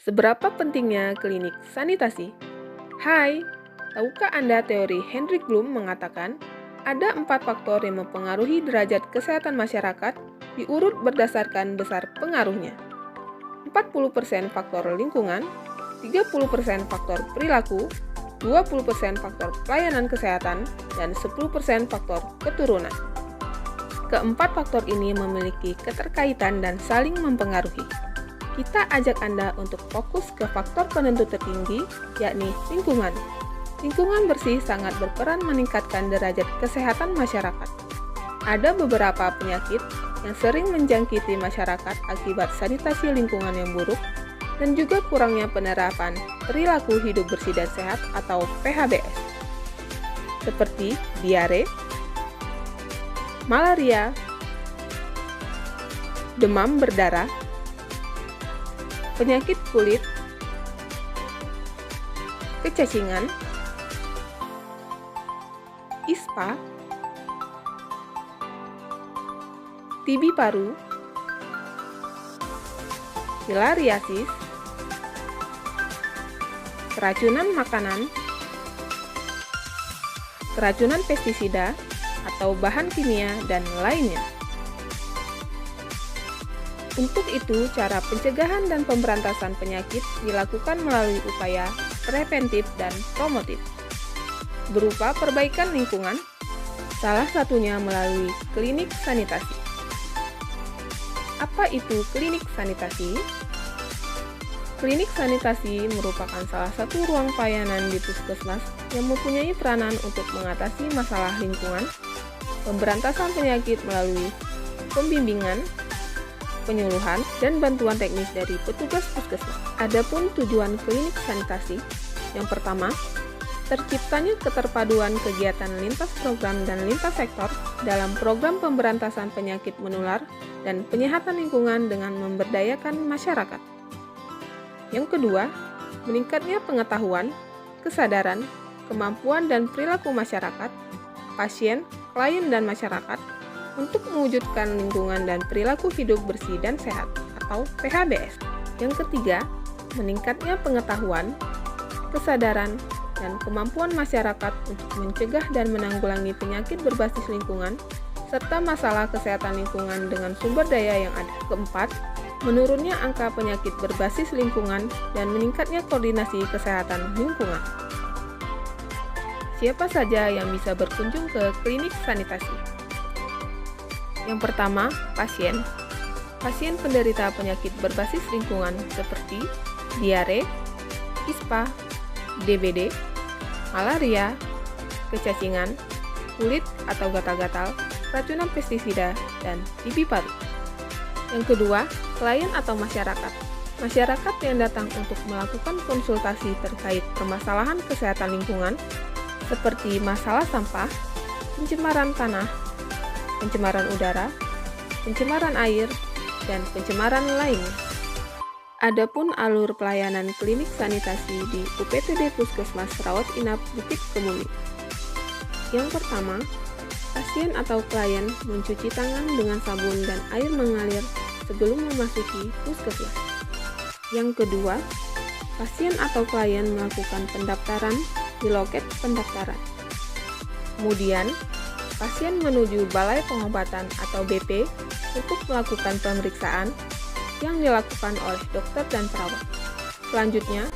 Seberapa pentingnya klinik sanitasi? Hai, tahukah Anda teori Hendrik Bloom mengatakan ada 4 faktor yang mempengaruhi derajat kesehatan masyarakat diurut berdasarkan besar pengaruhnya. 40% faktor lingkungan, 30% faktor perilaku, 20% faktor pelayanan kesehatan, dan 10% faktor keturunan. Keempat faktor ini memiliki keterkaitan dan saling mempengaruhi. Kita ajak Anda untuk fokus ke faktor penentu tertinggi, yakni lingkungan. Lingkungan bersih sangat berperan meningkatkan derajat kesehatan masyarakat. Ada beberapa penyakit yang sering menjangkiti masyarakat akibat sanitasi lingkungan yang buruk dan juga kurangnya penerapan perilaku hidup bersih dan sehat atau PHBS, seperti diare, malaria, demam berdarah, penyakit kulit, kecacingan, ISPA, TB paru, filariasis, keracunan makanan, keracunan pestisida atau bahan kimia, dan lainnya. Untuk itu, cara pencegahan dan pemberantasan penyakit dilakukan melalui upaya preventif dan promotif, berupa perbaikan lingkungan, salah satunya melalui klinik sanitasi. Apa itu klinik sanitasi? Klinik sanitasi merupakan salah satu ruang pelayanan di puskesmas yang mempunyai peranan untuk mengatasi masalah lingkungan, pemberantasan penyakit melalui pembimbingan, penyuluhan, dan bantuan teknis dari petugas puskesmas. Adapun tujuan klinik sanitasi, yang pertama, terciptanya keterpaduan kegiatan lintas program dan lintas sektor dalam program pemberantasan penyakit menular dan penyehatan lingkungan dengan memberdayakan masyarakat. Yang kedua, meningkatnya pengetahuan, kesadaran, kemampuan dan perilaku masyarakat, pasien, klien, dan masyarakat untuk mewujudkan lingkungan dan perilaku hidup bersih dan sehat atau PHBS. Yang ketiga, meningkatnya pengetahuan, kesadaran, dan kemampuan masyarakat untuk mencegah dan menanggulangi penyakit berbasis lingkungan serta masalah kesehatan lingkungan dengan sumber daya yang ada. Keempat, menurunnya angka penyakit berbasis lingkungan dan meningkatnya koordinasi kesehatan lingkungan. Siapa saja yang bisa berkunjung ke klinik sanitasi? Yang pertama, pasien. Pasien penderita penyakit berbasis lingkungan seperti diare, ISPA, DBD, malaria, kecacingan, kulit atau gatal-gatal, keracunan pestisida, dan TB paru. Yang kedua, klien atau masyarakat. Masyarakat yang datang untuk melakukan konsultasi terkait permasalahan kesehatan lingkungan seperti masalah sampah, pencemaran tanah, pencemaran udara, pencemaran air, dan pencemaran lainnya. Adapun alur pelayanan klinik sanitasi di UPTD Puskesmas Rawat Inap Bukit Kemuning. Yang pertama, pasien atau klien mencuci tangan dengan sabun dan air mengalir sebelum memasuki puskesmas. Yang kedua, pasien atau klien melakukan pendaftaran di loket pendaftaran. Kemudian, pasien menuju Balai Pengobatan atau BP untuk melakukan pemeriksaan yang dilakukan oleh dokter dan perawat. Selanjutnya,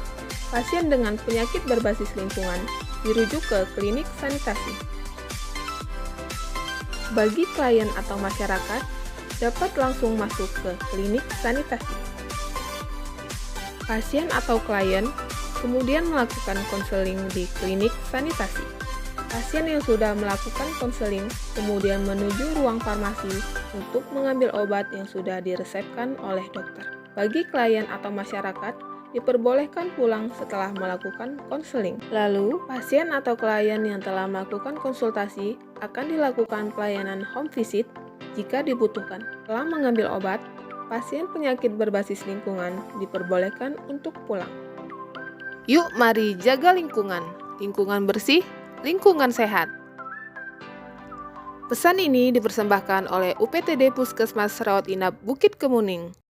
pasien dengan penyakit berbasis lingkungan dirujuk ke klinik sanitasi. Bagi klien atau masyarakat, dapat langsung masuk ke klinik sanitasi. Pasien atau klien kemudian melakukan konseling di klinik sanitasi. Pasien yang sudah melakukan konseling kemudian menuju ruang farmasi untuk mengambil obat yang sudah diresepkan oleh dokter. Bagi klien atau masyarakat, diperbolehkan pulang setelah melakukan konseling. Lalu, pasien atau klien yang telah melakukan konsultasi akan dilakukan pelayanan home visit jika dibutuhkan. Setelah mengambil obat, pasien penyakit berbasis lingkungan diperbolehkan untuk pulang. Yuk mari jaga lingkungan. Lingkungan bersih, lingkungan sehat. Pesan ini dipersembahkan oleh UPTD Puskesmas Rawat Inap Bukit Kemuning.